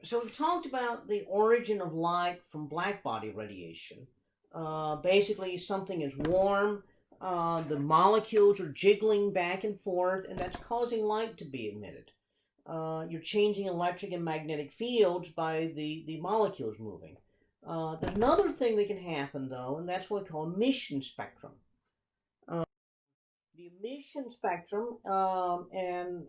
So we've talked about the origin of light from blackbody radiation. Basically, something is warm, the molecules are jiggling back and forth, and that's causing light to be emitted. You're changing electric and magnetic fields by the molecules moving. There's another thing that can happen, though, and that's what we call emission spectrum. Uh, the emission spectrum, and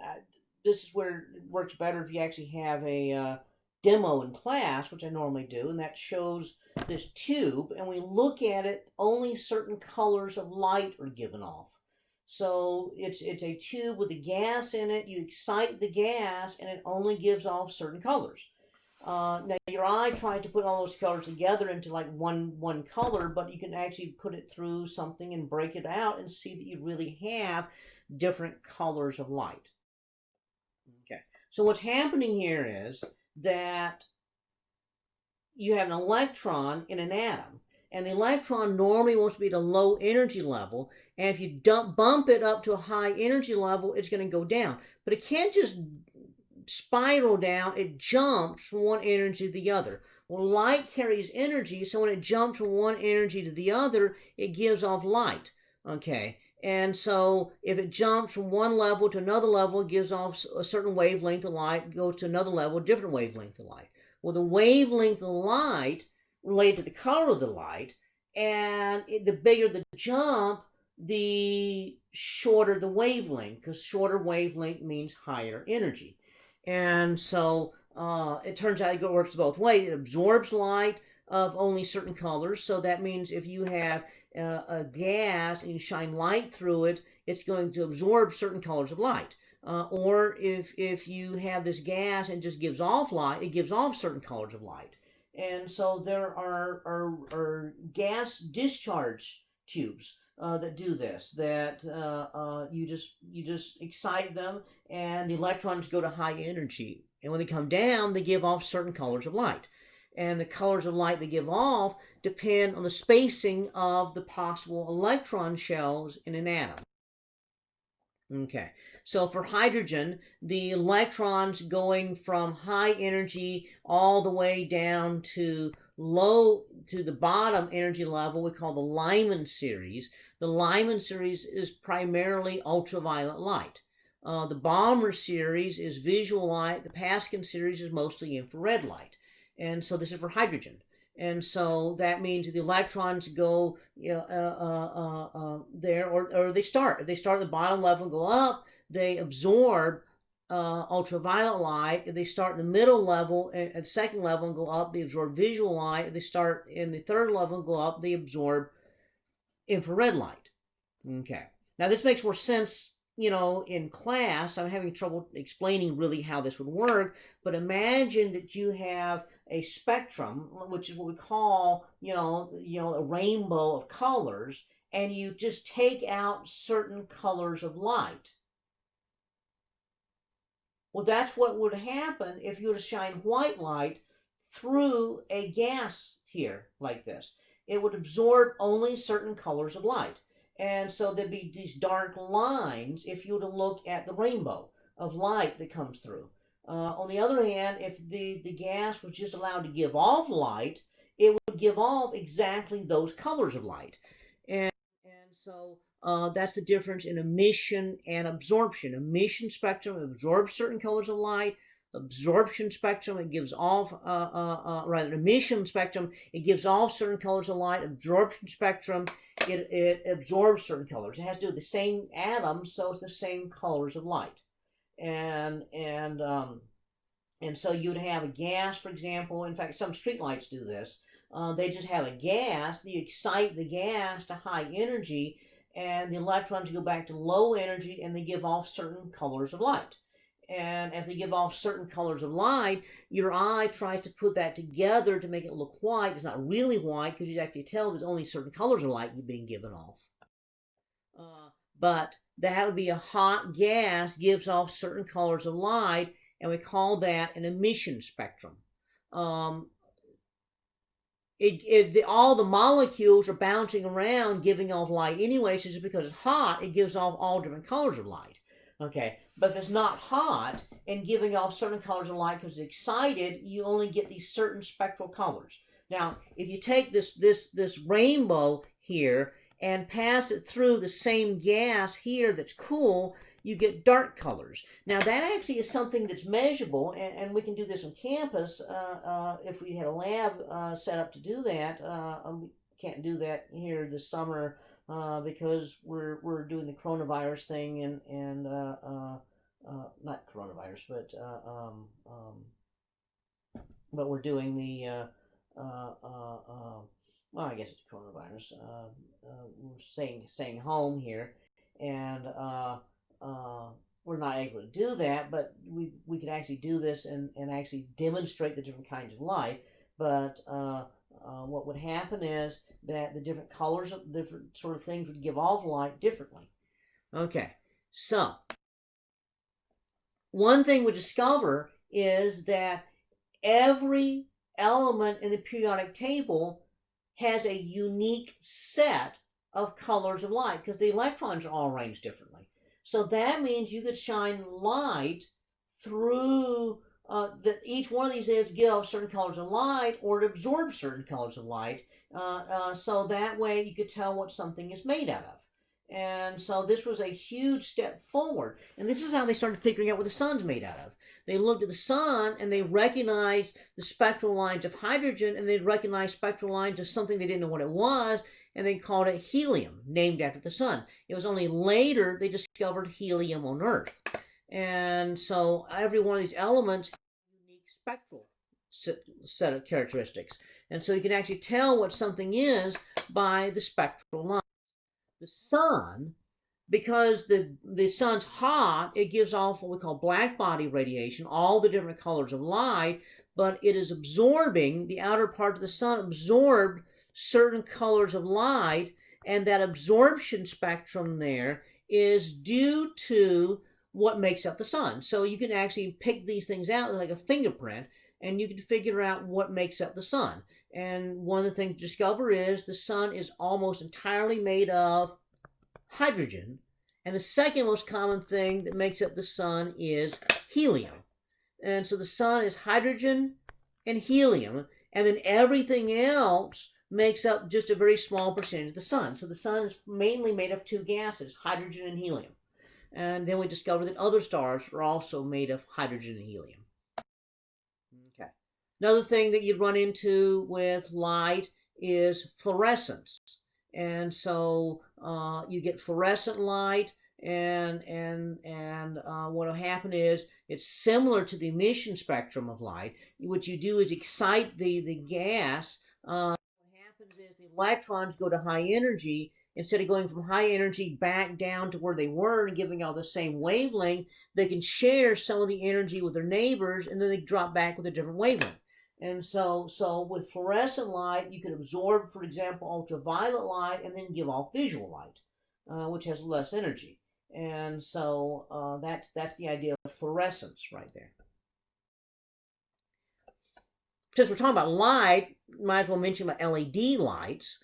this is where it works better if you actually have a demo in class, which I normally do, and that shows this tube, and we look at it, only certain colors of light are given off. So it's a tube with a gas in it. You excite the gas, and it only gives off certain colors. Now your eye tries to put all those colors together into like one color, but you can actually put it through something and break it out and see that you really have different colors of light. Okay, so what's happening here is that you have an electron in an atom, and the electron normally wants to be at a low energy level, and if you bump it up to a high energy level, it's going to go down. But it can't just spiral down, it jumps from one energy to the other. Well, light carries energy, so when it jumps from one energy to the other, it gives off light. Okay, and so if it jumps from one level to another level, it gives off a certain wavelength of light, goes to another level, a different wavelength of light. Well, the wavelength of light related to the color of the light, and the bigger the jump, the shorter the wavelength, because shorter wavelength means higher energy. And so it turns out it works both ways. It absorbs light of only certain colors. So that means if you have a gas and you shine light through it, it's going to absorb certain colors of light. Or if you have this gas and it just gives off light, it gives off certain colors of light. And so there are gas discharge tubes that do this. That you just excite them, and the electrons go to high energy. And when they come down, they give off certain colors of light. And the colors of light they give off depend on the spacing of the possible electron shells in an atom. Okay, so for hydrogen, the electrons going from high energy all the way down to low to the bottom energy level we call the Lyman series. The Lyman series is primarily ultraviolet light. The Balmer series is visual light. The Paskin series is mostly infrared light. And so this is for hydrogen. And so that means the electrons go there, or they start. If they start at the bottom level and go up, they absorb ultraviolet light. If they start in the middle level, at second level and go up, they absorb visual light. If they start in the third level and go up, they absorb infrared light. Okay. Now this makes more sense, in class. I'm having trouble explaining really how this would work, but imagine that you have a spectrum, which is what we call, a rainbow of colors, and you just take out certain colors of light. Well, that's what would happen if you were to shine white light through a gas here like this. It would absorb only certain colors of light. And so there'd be these dark lines if you were to look at the rainbow of light that comes through. On the other hand, if the gas was just allowed to give off light, it would give off exactly those colors of light. And so that's the difference in emission and absorption. Emission spectrum absorbs certain colors of light. Absorption spectrum, it gives off, rather, emission spectrum, it gives off certain colors of light. Absorption spectrum, it absorbs certain colors. It has to do with the same atoms, so it's the same colors of light. And so you'd have a gas, for example. In fact, some streetlights do this. They just have a gas. You excite the gas to high energy, and the electrons go back to low energy, and they give off certain colors of light. And as they give off certain colors of light, your eye tries to put that together to make it look white. It's not really white because you actually tell there's only certain colors of light being given off. But that would be a hot gas gives off certain colors of light, and we call that an emission spectrum. All the molecules are bouncing around giving off light anyway, so just because it's hot, it gives off all different colors of light. Okay, But if it's not hot and giving off certain colors of light because it's excited, you only get these certain spectral colors. Now, if you take this rainbow here and pass it through the same gas here that's cool, you get dark colors. Now, that actually is something that's measurable, and we can do this on campus if we had a lab set up to do that. We can't do that here this summer because we're doing the coronavirus thing and not coronavirus, but we're doing the well, I guess it's coronavirus. We're staying home here, and we're not able to do that, but we could actually do this and actually demonstrate the different kinds of light. But what would happen is that the different colors of different sort of things would give off light differently. Okay, so one thing we discover is that every element in the periodic table has a unique set of colors of light because the electrons are all arranged differently. So that means you could shine light through that each one of these areas give off certain colors of light or to absorb certain colors of light. So that way you could tell what something is made out of. And so this was a huge step forward. And this is how they started figuring out what the sun's made out of. They looked at the sun and they recognized the spectral lines of hydrogen, and they recognized spectral lines of something they didn't know what it was, and they called it helium, named after the sun. It was only later they discovered helium on Earth. And so every one of these elements has a unique spectral set of characteristics. And so you can actually tell what something is by the spectral line. The sun, because the sun's hot, it gives off what we call black body radiation, all the different colors of light, but it is absorbing, the outer part of the sun absorbed certain colors of light, and that absorption spectrum there is due to what makes up the sun. So you can actually pick these things out like a fingerprint, and you can figure out what makes up the sun. And one of the things to discover is the sun is almost entirely made of hydrogen. And the second most common thing that makes up the sun is helium. And so the sun is hydrogen and helium, and then everything else makes up just a very small percentage of the sun. So the sun is mainly made of two gases, hydrogen and helium. And then we discovered that other stars are also made of hydrogen and helium. Okay. Another thing that you run into with light is fluorescence. And so you get fluorescent light, and what will happen is it's similar to the emission spectrum of light. What you do is excite the gas. What happens is the electrons go to high energy. Instead of going from high energy back down to where they were and giving all the same wavelength, they can share some of the energy with their neighbors, and then they drop back with a different wavelength. And so with fluorescent light, you can absorb, for example, ultraviolet light and then give off visual light, which has less energy. And so that's the idea of fluorescence right there. Since we're talking about light, might as well mention about LED lights,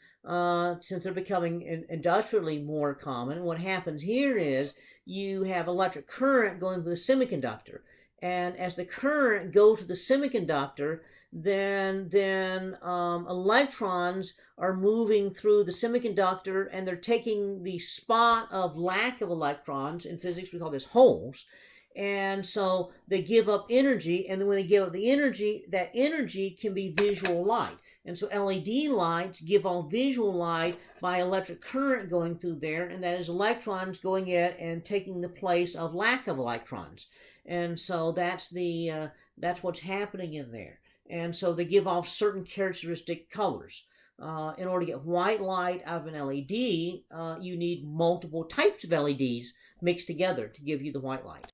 since they're becoming industrially more common. And what happens here is you have electric current going through the semiconductor. And as the current goes to the semiconductor, then electrons are moving through the semiconductor, and they're taking the spot of lack of electrons. In physics, we call this holes. And so they give up energy, and then when they give up the energy, that energy can be visual light. And so LED lights give off visual light by electric current going through there, and that is electrons going in and taking the place of lack of electrons. And so that's what's happening in there. And so they give off certain characteristic colors. In order to get white light out of an LED, you need multiple types of LEDs mixed together to give you the white light.